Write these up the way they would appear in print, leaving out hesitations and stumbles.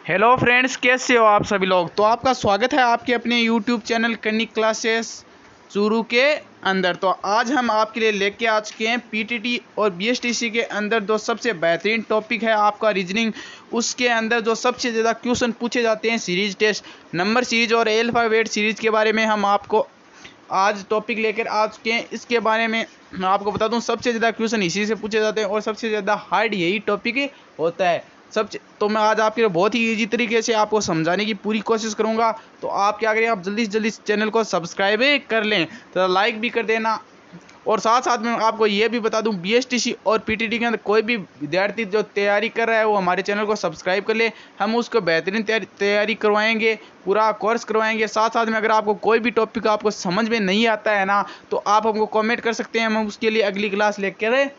Hello friends, कैसे हो आप सभी लोग। तो आपका स्वागत है आपके अपने यूट्यूब चैनल कनिक क्लासेस चूरू के अंदर। तो आज हम आपके लिए लेके आ चुके हैं पीटीटी और बीएसटीसी के अंदर जो सबसे बेहतरीन टॉपिक है आपका रीजनिंग। उसके अंदर जो सबसे ज़्यादा क्वेश्चन पूछे जाते हैं सीरीज टेस्ट, नंबर सीरीज और अल्फ़ाबेट सीरीज के बारे में हम आपको आज टॉपिक लेकर आ चुके हैं। इसके बारे में मैं आपको बता दूं, सबसे ज़्यादा क्वेश्चन इसी से पूछे जाते हैं और सबसे ज़्यादा हार्ड यही टॉपिक होता है। तो मैं आज आपके लिए बहुत ही इजी तरीके से आपको समझाने की पूरी कोशिश करूंगा। तो आप क्या करें, आप जल्दी से जल्दी चैनल को सब्सक्राइब कर लें, तो लाइक भी कर देना। और साथ साथ में आपको ये भी बता दूं, बीएसटीसी और पीटीटी के अंदर कोई भी विद्यार्थी जो तैयारी कर रहा है वो हमारे चैनल को सब्सक्राइब कर ले। हम उसको बेहतरीन तैयारी करवाएंगे, पूरा कोर्स करवाएंगे। साथ साथ में अगर आपको कोई भी टॉपिक आपको समझ में नहीं आता है ना, तो आप हमको कमेंट कर सकते हैं, हम उसके लिए अगली क्लास लेकर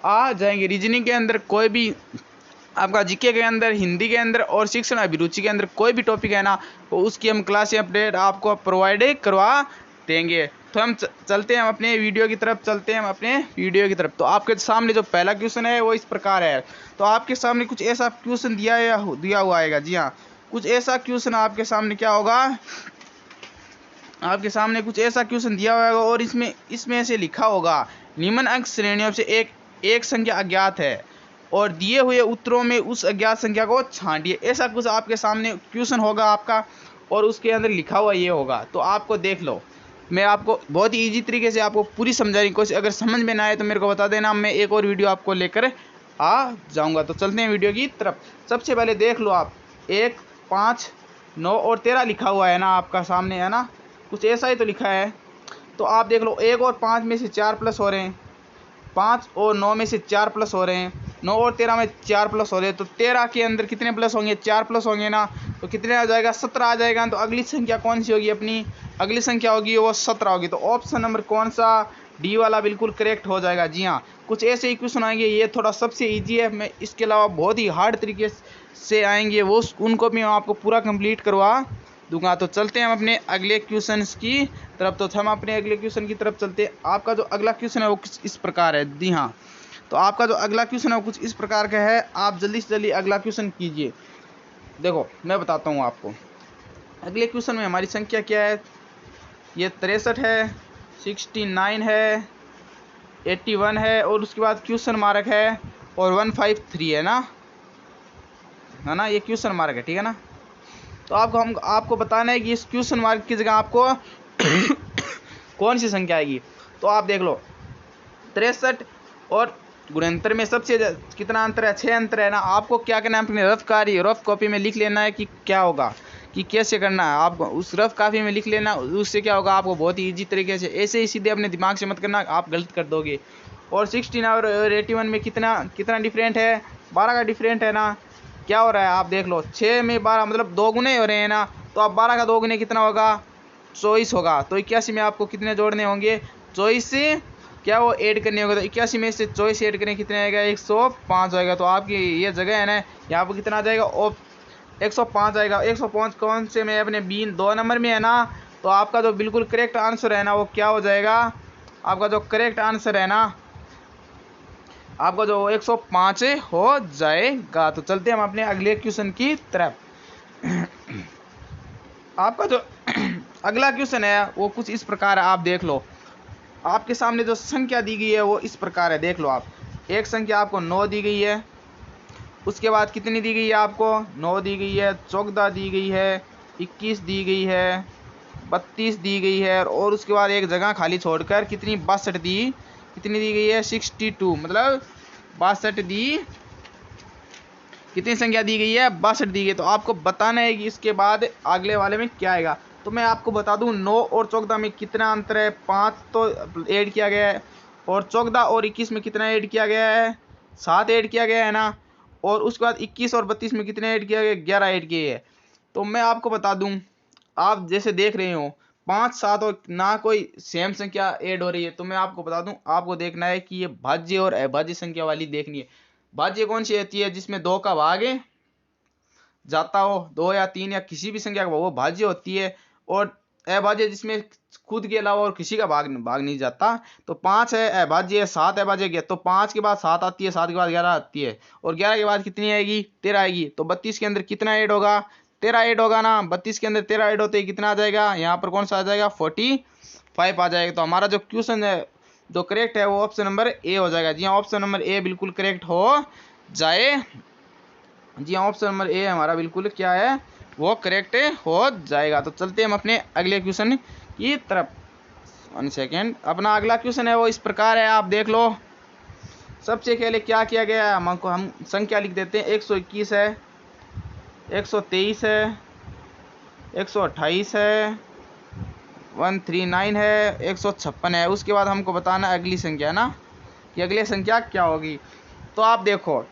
आ जाएंगे। रीजनिंग के अंदर कोई भी आपका जीके के अंदर, हिंदी के अंदर और शिक्षण अभिरुचि के अंदर कोई भी टॉपिक है ना, तो उसकी हम क्लास अपडेट आपको प्रोवाइड करवा देंगे। तो हम चलते हैं अपने वीडियो की तरफ। तो आपके सामने जो पहला क्वेश्चन है वो इस प्रकार है। तो आपके सामने कुछ ऐसा क्वेश्चन दिया हुआ आएगा। जी हाँ, कुछ ऐसा क्वेश्चन आपके सामने क्या होगा, आपके सामने कुछ ऐसा क्वेश्चन दिया हुआ होगा और इसमें से लिखा होगा निम्न अंक श्रेणियों से एक संख्या अज्ञात है और दिए हुए उत्तरों में उस अज्ञात संख्या को छांटिए। ऐसा कुछ आपके सामने क्वेश्चन होगा आपका और उसके अंदर लिखा हुआ ये होगा। तो आपको देख लो, मैं आपको बहुत ही ईजी तरीके से आपको पूरी समझाने की कोशिश, अगर समझ में ना आए तो मेरे को बता देना, मैं एक और वीडियो आपको लेकर आ जाऊंगा। तो चलते हैं वीडियो की तरफ। सबसे पहले देख लो आप, 1, 5, 9 और 13 लिखा हुआ है ना आपका सामने, है ना, कुछ ऐसा ही तो लिखा है। तो आप देख लो, 1 और 5 में से 4 प्लस हो रहे हैं, 5 और 9 में से 4 प्लस हो रहे हैं, 9 और 13 में 4 प्लस हो रहे हैं। तो 13 के अंदर कितने प्लस होंगे, 4 प्लस होंगे ना, तो कितने आ जाएगा, 17 आ जाएगा। तो अगली संख्या कौन सी होगी, अपनी अगली संख्या होगी वो 17 होगी। तो ऑप्शन नंबर कौन सा, डी वाला बिल्कुल करेक्ट हो जाएगा। जी हाँ, कुछ ऐसे ही क्वेश्चन आएंगे, ये थोड़ा सबसे ईजी है। मैं इसके अलावा बहुत ही हार्ड तरीके से आएंगे, वो उनको भी मैं आपको पूरा कंप्लीट करवा दूंगा। तो चलते हैं हम अपने अगले क्वेश्चन की तरफ। तो हम अपने अगले क्वेश्चन की तरफ चलते हैं। आपका जो अगला क्वेश्चन है वो कुछ इस प्रकार है। जी हाँ, तो आपका जो अगला क्वेश्चन है वो कुछ इस प्रकार का है। आप जल्दी से जल्दी अगला क्वेश्चन कीजिए। देखो मैं बताता हूँ आपको, अगले क्वेश्चन में हमारी संख्या क्या है, ये 63 है, 69 है, 81 है और उसके बाद क्वेश्चन मार्क है और 153 है ना, ये क्वेश्चन मार्क है, ठीक है ना। तो आपको बताना है कि इस क्वेश्चन मार्क की जगह आपको कौन सी संख्या आएगी। तो आप देख लो, 63 और गुणनतर में सबसे कितना अंतर है, 6 अंतर है ना। आपको क्या करना है, अपने रफ कॉपी में लिख लेना है कि क्या होगा, कि कैसे करना है। आप उस रफ कॉपी में लिख लेना, उससे क्या होगा आपको बहुत ही ईजी तरीके से, ऐसे ही सीधे अपने दिमाग से मत करना, आप गलत कर दोगे। और 16 और 81 में कितना डिफरेंट है, 12 का डिफरेंट है ना। क्या हो रहा है आप देख लो, 6 में 12 मतलब 2 गुने हो रहे हैं ना। तो अब 12 का 2 गुने कितना होगा, 24 होगा। तो 81 में आपको कितने जोड़ने होंगे, 24 से क्या वो ऐड करने होगा। तो 81 में से 24 ऐड करें कितने आएगा, 105 आएगा। तो आपकी ये जगह है ना, यहाँ पर कितना आ जाएगा, 105 आएगा। 105 कौन से में, अपने बी 2 नंबर में है ना। तो आपका जो बिल्कुल करेक्ट आंसर है ना वो क्या हो जाएगा, आपका जो करेक्ट आंसर है ना, आपका जो 105 हो जाएगा। तो चलते हैं हम अपने अगले क्वेश्चन की तरफ। आपका जो अगला क्वेश्चन है वो कुछ इस प्रकार है। आप देख लो, आपके सामने जो संख्या दी गई है वो इस प्रकार है। देख लो आप, एक संख्या आपको 9 दी गई है, उसके बाद कितनी दी गई है आपको, 9 दी गई है, 14 दी गई है, 21 दी गई है, 32 दी गई है और उसके बाद एक जगह खाली छोड़कर कितनी 62 कितनी दी गई है, 62 मतलब 62 कितनी संख्या दी गई है, 62 दी गई है। तो आपको बताना है कि इसके बाद अगले वाले में क्या आएगा। तो मैं आपको बता दूं, 9 और 14 में कितना अंतर है, 5 तो ऐड किया गया है और 14 और 21 में कितना ऐड किया गया है, 7 ऐड किया गया है ना। और उसके बाद 21 और 32 में कितने ऐड किया गया, 11 ऐड किए है। तो मैं आपको बता दूं, आप जैसे देख रहे हो 5, 7 और ना कोई सेम संख्या ऐड हो रही है। तो मैं आपको बता दूं, आपको देखना है कि ये भाज्य और अभाज्य संख्या वाली देखनी है। भाज्य कौन सी होती है, जिसमें 2 का भाग जाता हो, 2 या 3 या किसी भी संख्या का वो भाज्य होती है। और अभाज्य जिसमें खुद के अलावा और किसी का भाग नहीं जाता, तो 5 है अभाज्य, 7 अभाज्य गया, तो 5 के बाद 7 आती है, 7 के बाद 11 आती है, और 11 के बाद कितनी आएगी, 13 आएगी। तो 32 के अंदर कितना ऐड होगा, 13 ऐड होगा ना। 32 के अंदर 13 ऐड होते ही कितना आ जाएगा, यहाँ पर कौन सा आ जाएगा, 45 आ जाएगा। तो हमारा जो क्वेश्चन है जो करेक्ट है वो ऑप्शन नंबर ए हो जाएगा। जी हाँ, ऑप्शन नंबर ए बिल्कुल करेक्ट हो जाए। जी हाँ, ऑप्शन नंबर ए हमारा बिल्कुल क्या है, वो करेक्ट हो जाएगा। तो चलते हैं हम अपने अगले क्वेश्चन की तरफ। 1 सेकेंड। अपना अगला क्वेश्चन है वो इस प्रकार है, आप देख लो। सबसे पहले क्या किया गया है, हम संख्या लिख देते हैं। 121 है, 123 है, 128 है, 139 है, 156 है। उसके बाद हमको बताना अगली संख्या ना, कि अगली संख्या क्या होगी। तो आप देखो,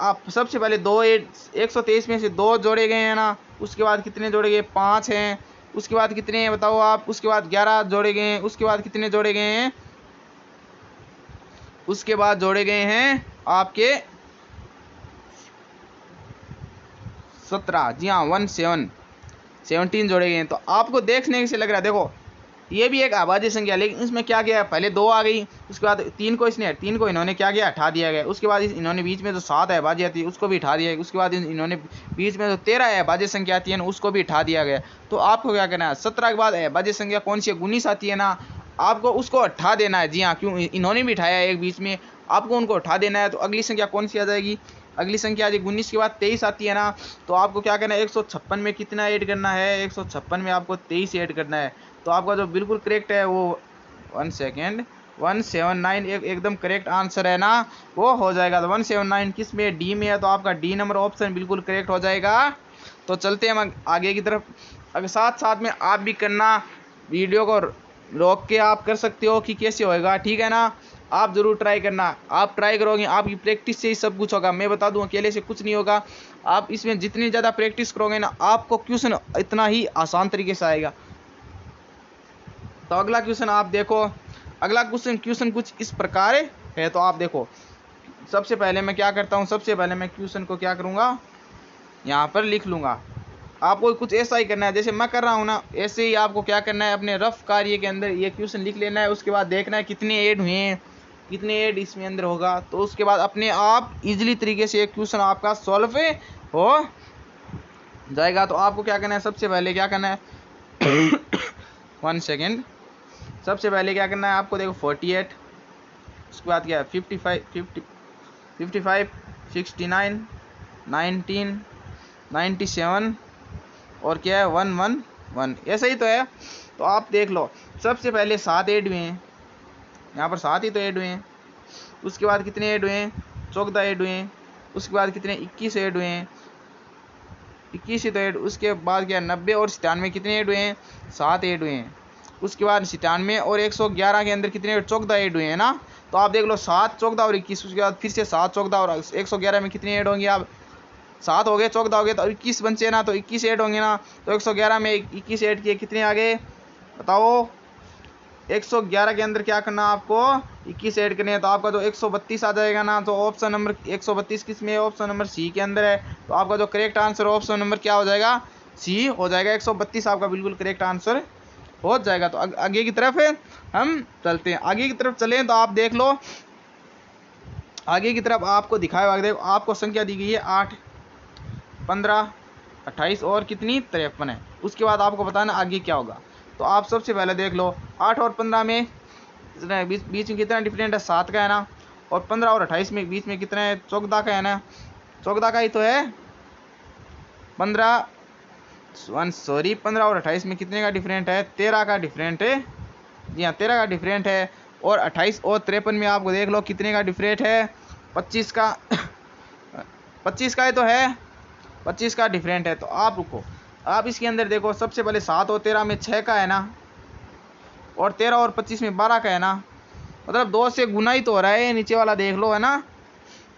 आप सबसे पहले 123 में से 2 जोड़े गए हैं ना, उसके बाद कितने जोड़े गए, 5 हैं। उसके बाद कितने हैं बताओ आप, उसके बाद 11 जोड़े गए हैं। उसके बाद कितने जोड़े गए हैं, उसके बाद जोड़े गए हैं आपके 17। जी हाँ, 17 जोड़े गए हैं। तो आपको देखने से लग रहा है, देखो ये भी एक अभाज्य संख्या, लेकिन इसमें क्या किया है, पहले 2 आ गई, उसके बाद 3 को इन्होंने क्या किया, हटा दिया गया। उसके बाद इन्होंने बीच में जो 7 अभाज्य आती है उसको भी हटा दिया गया। उसके बाद इन्होंने बीच में जो 13 अभाज्य संख्या आती है ना, उसको भी हटा दिया गया। तो आपको क्या करना है, 17 के बाद अभाज्य संख्या कौन सी है, 19 आती है ना, आपको उसको हटा देना है। जी हाँ, क्यों, इन्होंने भी हटाया एक बीच में, आपको उनको हटा देना है। तो अगली संख्या कौन सी आ जाएगी, अगली संख्या आ जाएगी 19 के बाद 23 आती है ना। तो आपको क्या करना है, 156 में कितना ऐड करना है, 156 में आपको 23 ऐड करना है। तो आपका जो बिल्कुल करेक्ट है वो 1 सेकेंड 179 एकदम करेक्ट आंसर है ना, वो हो जाएगा। तो 179 किस में, डी में है, तो आपका डी नंबर ऑप्शन बिल्कुल करेक्ट हो जाएगा। तो चलते हैं हम आगे की तरफ। अगर साथ साथ में आप भी करना, वीडियो को रोक के आप कर सकते हो कि कैसे होएगा, ठीक है ना। आप ज़रूर ट्राई करना, आप ट्राई करोगे, आपकी प्रैक्टिस से ही सब कुछ होगा। मैं बता दूं अकेले से कुछ नहीं होगा। आप इसमें जितनी ज़्यादा प्रैक्टिस करोगे ना, आपको क्वेश्चन इतना ही आसान तरीके से आएगा। तो अगला क्वेश्चन आप देखो, अगला क्वेश्चन कुछ इस प्रकार है। तो आप देखो, सबसे पहले मैं क्या करता हूँ, सबसे पहले मैं क्वेश्चन को क्या करूँगा, यहाँ पर लिख लूँगा। आपको कुछ ऐसा ही करना है जैसे मैं कर रहा हूँ ना, ऐसे ही आपको क्या करना है, अपने रफ कार्य के अंदर ये क्वेश्चन लिख लेना है। उसके बाद देखना है कितने ऐड हुए हैं, कितने ऐड इसमें अंदर होगा। तो उसके बाद अपने आप इजीली तरीके से एक क्वेश्चन आपका सॉल्व हो जाएगा। तो आपको क्या करना है, सबसे पहले क्या करना है 1 सेकेंड। सबसे पहले क्या करना है आपको, देखो 48, उसके बाद क्या है 55 69 19 97 और क्या है 111, ऐसा ही तो है। तो आप देख लो, सबसे पहले 7 ऐड हुए हैं, यहाँ पर 7 ही तो ऐड हुए हैं। उसके बाद कितने ऐड हुए हैं, 14 ऐड हुए हैं। उसके बाद कितने 21 ऐड हुए हैं, 21 ही तो ऐड। उसके बाद क्या 90 और 97 कितने ऐड हुए हैं, 7 ऐड हुए हैं। उसके बाद 97 और 111 के अंदर कितने 14 ऐड हुए हैं ना। तो आप देख लो 7 14 और 21, उसके बाद फिर से 7 14 और 111 में कितने ऐड होंगे, आप 7 हो गए, 14 हो गए, तो 21 बचे ना, तो 21 ऐड होंगे ना। तो 111 में 21 ऐड किए, कितने आ गए बताओ। 111 के अंदर क्या करना आपको, 21 ऐड करने हैं, तो आपका जो 132 आ जाएगा ना। तो ऑप्शन नंबर 132 किस में है, ऑप्शन नंबर सी के अंदर है। तो आपका जो करेक्ट आंसर ऑप्शन नंबर क्या हो जाएगा, सी हो जाएगा। 132 आपका बिल्कुल करेक्ट आंसर हो जाएगा। तो आगे की तरफ हम चलते हैं, आगे की तरफ चलें। तो आप देख लो, आगे की तरफ आपको दिखाया, देखो आपको संख्या दी गई है 8 15 28 और कितनी 53 है। उसके बाद आपको बताना आगे क्या होगा। तो आप सबसे पहले देख लो, 8 और 15 में बीच में कितना डिफरेंट है, 7 का है ना। और 15 और 28 में बीच में कितना है, 14 का है ना। 14 का ही तो है। 15 और 28 में कितने का डिफरेंट है, 13 का डिफरेंट है। जी हाँ, 13 का डिफरेंट है। और 28 और 53 में आपको देख लो कितने का डिफरेंट है, 25 का 25 का ही तो है, 25 का डिफरेंट है। तो आप रुको, आप इसके अंदर देखो, सबसे पहले 7 और 13 में 6 का है ना, और 13 और 25 में 12 का है ना। मतलब 2 से गुना ही तो हो रहा है, नीचे वाला देख लो है ना,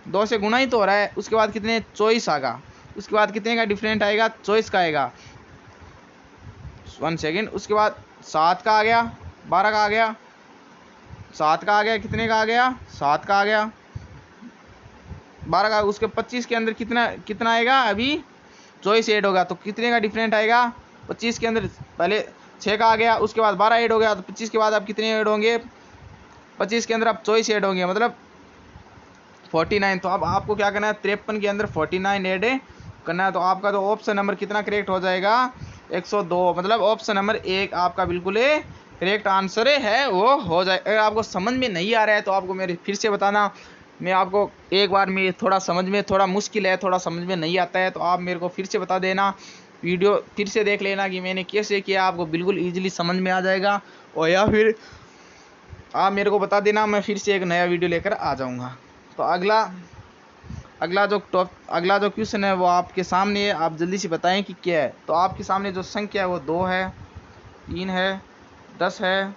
2 से गुना ही तो हो रहा है। उसके बाद कितने 24 आएगा। उसके बाद कितने का डिफरेंट आएगा, 24 का आएगा। 1 सेकेंड। उसके बाद 7 का आ गया, 12 का आ गया, 7 का आ गया, कितने का आ गया, 7 का आ गया, 12 का। उसके 25 के अंदर कितना आएगा, अभी 24 ऐड होगा, तो कितने का डिफरेंट आएगा 25 के अंदर। पहले 6 का आ गया, उसके बाद 12 ऐड हो गया, तो 25 के बाद आप कितने ऐड होंगे, 25 के अंदर आप 24 ऐड होंगे, मतलब 49। तो अब आपको क्या करना है, 53 के अंदर 49 ऐड करना है। तो आपका तो ऑप्शन नंबर कितना करेक्ट हो जाएगा, 102। मतलब ऑप्शन नंबर 1 आपका बिल्कुल करेक्ट आंसर है वो हो जाए। अगर आपको समझ में नहीं आ रहा है तो आपको मेरे फिर से बताना, मैं आपको एक बार में थोड़ा समझ में थोड़ा मुश्किल है, थोड़ा समझ में नहीं आता है, तो आप मेरे को फिर से बता देना, वीडियो फिर से देख लेना कि मैंने कैसे किया, आपको बिल्कुल ईजिली समझ में आ जाएगा। और या फिर आप मेरे को बता देना, मैं फिर से एक नया वीडियो लेकर आ जाऊँगा। तो अगला जो क्वेश्चन है वो आपके सामने है, आप जल्दी से बताएं कि क्या है। तो आपके सामने जो संख्या है वो 2 है, 3 है, 10 है,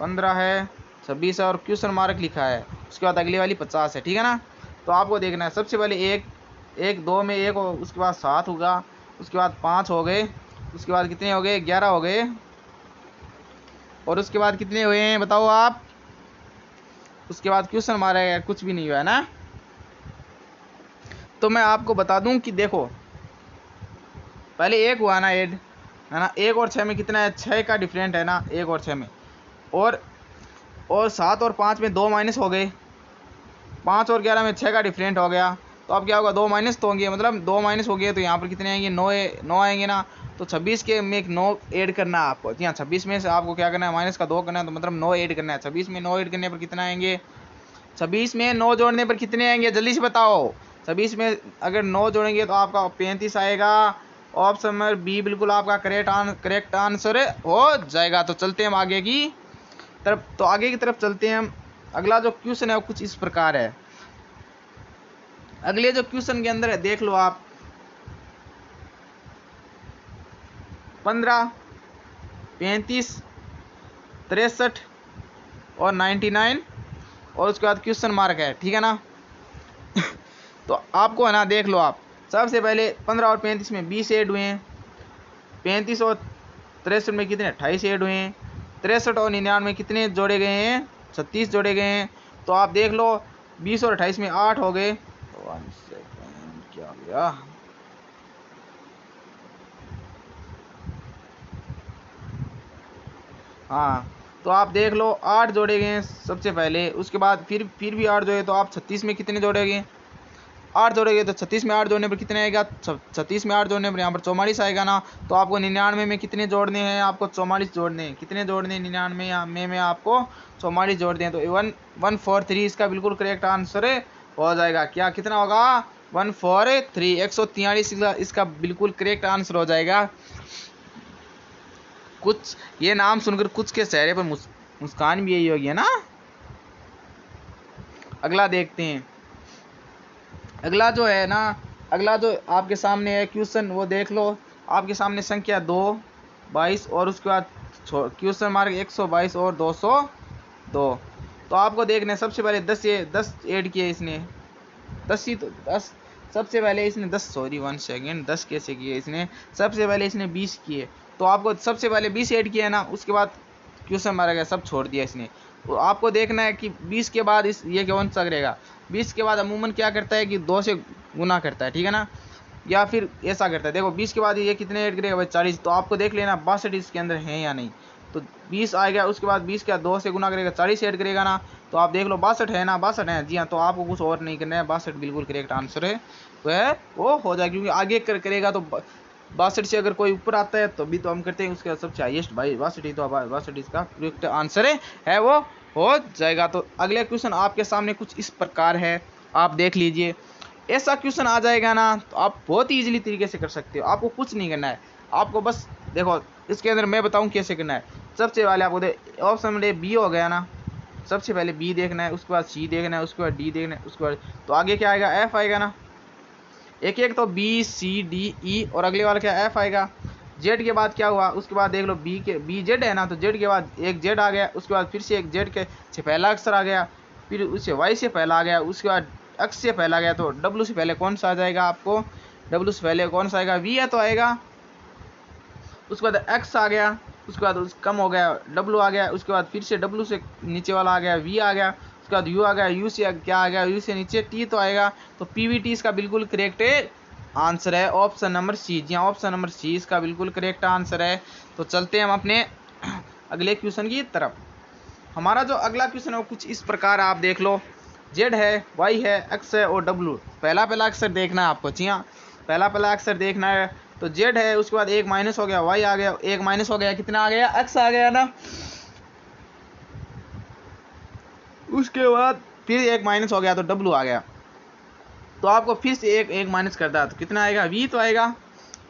15 है, 26 है और क्वेश्चन मार्क लिखा है। उसके बाद अगली वाली 50 है, ठीक है ना। तो आपको देखना है, सबसे पहले एक 2 में 1 हो, उसके बाद 7 होगा, उसके बाद 5 हो गए, उसके बाद कितने हो गए, 11 हो गए, और उसके बाद कितने हुए हैं बताओ आप। उसके बाद क्वेश्चन मारा गया, कुछ भी नहीं हुआ है ना। तो मैं आपको बता दूं कि देखो, पहले 1 हुआ ना ऐड, है ना। 1 और 6 में कितना है, 6 का डिफरेंट है ना 1 और 6 में। और 7 और 5 में 2 माइनस हो गए, 5 और 11 में 6 का डिफरेंट हो गया। तो अब क्या होगा, 2 माइनस तो होंगे, मतलब 2 माइनस हो गए, तो यहाँ पर कितने आएंगे, 9 आएंगे ना। तो 26 के में एक 9 ऐड करना है आपको। यहाँ 26 में से आपको क्या करना है, माइनस का 2 करना है, तो मतलब 9 ऐड करना है। 26 में 9 ऐड करने पर कितना आएंगे, 26 में 9 जोड़ने पर कितने आएंगे, जल्दी से बताओ। 26 में अगर 9 जोड़ेंगे तो आपका 35 आएगा। ऑप्शन नंबर बी बिल्कुल आपका करेक्ट आंसर हो जाएगा। तो चलते हैं हम आगे की तरफ, तो आगे की तरफ चलते हैं हम। अगला जो क्वेश्चन है वो कुछ इस प्रकार है। अगले जो क्वेश्चन के अंदर है देख लो आप, 15, 35, 63 और 99 और उसके बाद क्वेश्चन मार्क है, ठीक है ना। तो आपको है ना, देख लो आप, सबसे पहले 15 और 35 में 20 ऐड हुए हैं, 35 और 63 में कितने 28 ऐड हुए हैं, 63 और 99 में कितने जोड़े गए हैं, 36 जोड़े गए हैं। तो आप देख लो 20 और 28 में 8 हो गए। 1 सेकेंड, क्या हो गया, हाँ। तो आप देख लो 8 जोड़े गए हैं सबसे पहले, उसके बाद फिर भी 8 जोड़े, तो आप 36 में कितने जोड़ेंगे, 8 जोड़ेंगे। तो 36 में 8 जोड़ने पर कितने आएगा, 36 में 8 जोड़ने पर यहाँ पर 44 आएगा ना। तो आपको 99 में कितने जोड़ने हैं, आपको 44 जोड़ने हैं। कितने जोड़ने हैं 99 में आपको 44 जोड़ने हैं। तो 143 इसका बिल्कुल करेक्ट आंसर हो जाएगा। क्या कितना होगा, 143, 143 इसका बिल्कुल करेक्ट आंसर हो जाएगा। कुछ ये नाम सुनकर कुछ के चेहरे पर मुस्कान भी यही होगी, है ना। अगला देखते हैं। अगला जो है ना, अगला जो आपके सामने है क्वेश्चन वो देख लो। आपके सामने संख्या 2, 22 और उसके बाद क्वेश्चन मार्क 122 और 202। तो आपको देखना है, सबसे पहले 10 ऐड किए इसने, 10 ही तो 10। सबसे पहले इसने 10, सॉरी 1 सेकेंड, 10 कैसे किए इसने, सबसे पहले इसने 20 किए। तो आपको सबसे पहले 20 ऐड किया है ना, उसके बाद क्वेश्चन मारा गया, सब छोड़ दिया इसने। तो आपको देखना है कि 20 के बाद ये कौन सा करेगा। 20 के बाद अमूमन क्या करता है कि 2 से गुना करता है, ठीक है ना, या फिर ऐसा करता है। देखो 20 के बाद ये कितने ऐड करेगा भाई, 40। तो आपको देख लेना 62 इसके अंदर है या नहीं। तो 20 आ गया, उसके बाद 20 का 2 से गुना करेगा, 40 ऐड करेगा ना। तो आप देख लो 62 है ना, 62 है जी हाँ। तो आपको कुछ और नहीं करना है, 62 बिल्कुल करेक्ट आंसर है वो हो जाएगा। क्योंकि आगे करेगा तो 62 से अगर कोई ऊपर आता है तो भी तो हम करते हैं, उसके सबसे हाईएस्ट भाई 62, तो 62 इसका करेक्ट आंसर है वो हो जाएगा। तो अगले क्वेश्चन आपके सामने कुछ इस प्रकार है, आप देख लीजिए। ऐसा क्वेश्चन आ जाएगा ना तो आप बहुत ही इजीली तरीके से कर सकते हो। आपको कुछ नहीं करना है, आपको बस देखो इसके अंदर मैं बताऊं कैसे करना है। सबसे पहले आपको ऑप्शन में बी हो गया ना, सबसे पहले बी देखना है, उसके बाद सी देखना है, उसके बाद डी देखना है, उसके बाद तो आगे क्या आएगा, एफ आएगा ना। एक एक तो बी सी डी ई और अगले वाला क्या एफ आएगा। जेड के बाद क्या हुआ, उसके बाद देख लो बी जेड है ना, तो जेड के बाद एक जेड आ गया, उसके बाद फिर से एक जेड के से पहला अक्षर आ गया, फिर उससे वाई से पहला आ गया, उसके बाद एक्स से पहला गया। तो डब्ल्यू से पहले कौन सा आ जाएगा, आपको डब्ल्यू से पहले कौन सा आएगा, वी है तो आएगा। उसके बाद एक्स आ गया, उसके बाद कम हो गया डब्ल्यू आ गया, उसके बाद फिर से डब्ल्यू से नीचे वाला आ गया वी आ गया, उसके बाद यू आ गया, यू से क्या आ गया, यू से नीचे टी तो आएगा। तो पीवीटी इसका बिल्कुल करेक्ट आंसर है ऑप्शन नंबर सी। जी हाँ, ऑप्शन नंबर सी इसका बिल्कुल करेक्ट आंसर है। तो चलते हैं हम अपने अगले क्वेश्चन की तरफ। हमारा जो अगला क्वेश्चन है वो कुछ इस प्रकार आप देख लो। जेड है, वाई है, एक्स है और डब्ल्यू। पहला अक्षर देखना है आपको। जी हाँ, पहला अक्षर देखना है। तो जेड है, उसके बाद एक माइनस हो गया, वाई आ गया, एक माइनस हो गया, कितना आ गया, एक्स आ गया ना। उसके बाद फिर एक माइनस हो गया तो डब्ल्यू आ गया। तो आपको फिर से एक माइनस करता है तो कितना आएगा, वी तो आएगा,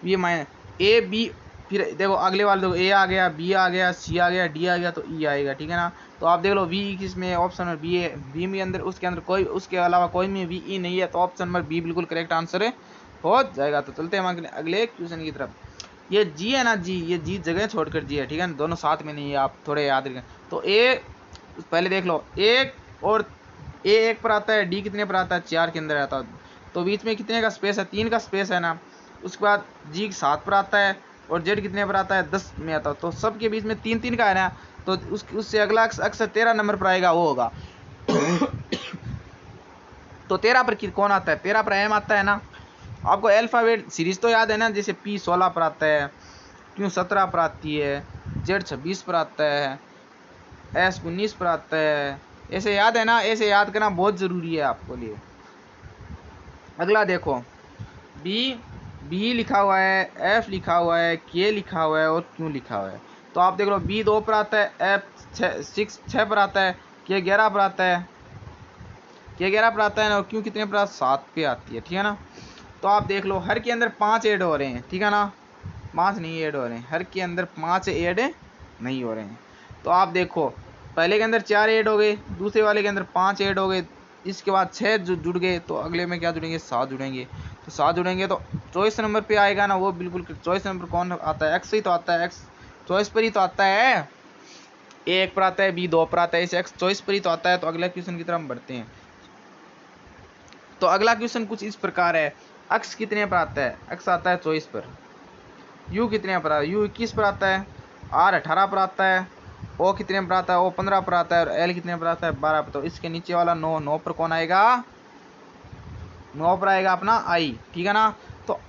वी माइनस ए बी। फिर देखो अगले वाले देखो, ए आ गया, बी आ गया, सी आ गया, डी आ गया, तो ई आएगा। ठीक है ना। तो आप देख लो वी किसमें, ऑप्शन नंबर बी है। बी में अंदर उसके अंदर कोई उसके अलावा कोई में वी ई नहीं है, तो ऑप्शन नंबर बी बिल्कुल करेक्ट आंसर है, हो जाएगा। तो चलते हैं हम अगले क्वेश्चन की तरफ। ये जी है ना, जी, ये जी जगह छोड़कर जी है। ठीक है ना, दोनों साथ में नहीं है, आप थोड़े याद रखें। तो ए पहले देख लो, एक और ए एक पर आता है, डी कितने पर आता है, 4 के अंदर आता है। तो बीच में कितने का स्पेस है, 3 का स्पेस है ना। उसके बाद जी 7 पर आता है और जेड कितने पर आता है, 10 में आता है। तो सबके बीच में 3 का है ना। तो उससे अगला अक्सर 13 नंबर पर आएगा, वो होगा। तो 13 पर कौन आता है, 13 पर एम आता है ना। आपको अल्फाबेट सीरीज तो याद है ना, जैसे पी 16 पर आता है, क्यू 17 पर आती है, जेड 26 पर आता है, एस 19 पर आता है। ऐसे याद है ना, ऐसे याद करना बहुत ज़रूरी है आपको लिए। अगला देखो, बी लिखा हुआ है, एफ लिखा हुआ है, के लिखा हुआ है और क्यू लिखा हुआ है। तो आप देख लो, बी 2 पर आता है, एफ 6 पर आता है, के 11 पर आता है, और क्यू कितने पर 7 पे आती है। ठीक है ना। तो आप देख लो, हर के अंदर 5 ऐड हो रहे हैं। ठीक है ना, 5 नहीं ऐड हो रहे हैं, हर के अंदर 5 ऐड नहीं हो रहे हैं। तो आप देखो, पहले के अंदर 4 ऐड हो गए, दूसरे वाले के अंदर 5 ऐड हो गए, इसके बाद 6 जुड़ गए, तो अगले में क्या जुड़ेंगे, 7 जुड़ेंगे। तो 7 जुड़ेंगे तो चॉइस नंबर पे आएगा ना, वो बिल्कुल चॉइस नंबर कौन आता है, एक्स ही तो आता है, एक्स चॉइस पर ही तो आता है। ए 1 पर आता है, बी 2 पर आता है, इसे एक्स चॉइस पर ही तो आता है। तो अगला क्वेश्चन की तरफ हम बढ़ते हैं। तो अगला क्वेश्चन कुछ इस प्रकार है, एक्स कितने पर आता है, एक्स आता है 24 पर। यू कितने पर आता है, यू 21 पर आता है। आर 18 पर आता है। ओ कितने पर आता है, ओ 15 पर आता है। और एल कितने पर आता है, 12 पर। तो इसके नीचे वाला 9 पर कौन आएगा, 9 पर आएगा अपना आई। ठीक है ना। तो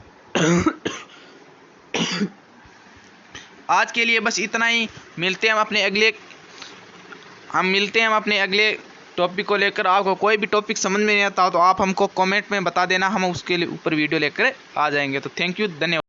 आज के लिए बस इतना ही। मिलते हैं हम अपने अगले टॉपिक को लेकर। आपको कोई भी टॉपिक समझ में नहीं आता हो तो आप हमको कमेंट में बता देना, हम उसके ऊपर वीडियो लेकर आ जाएंगे। तो थैंक यू, धन्यवाद।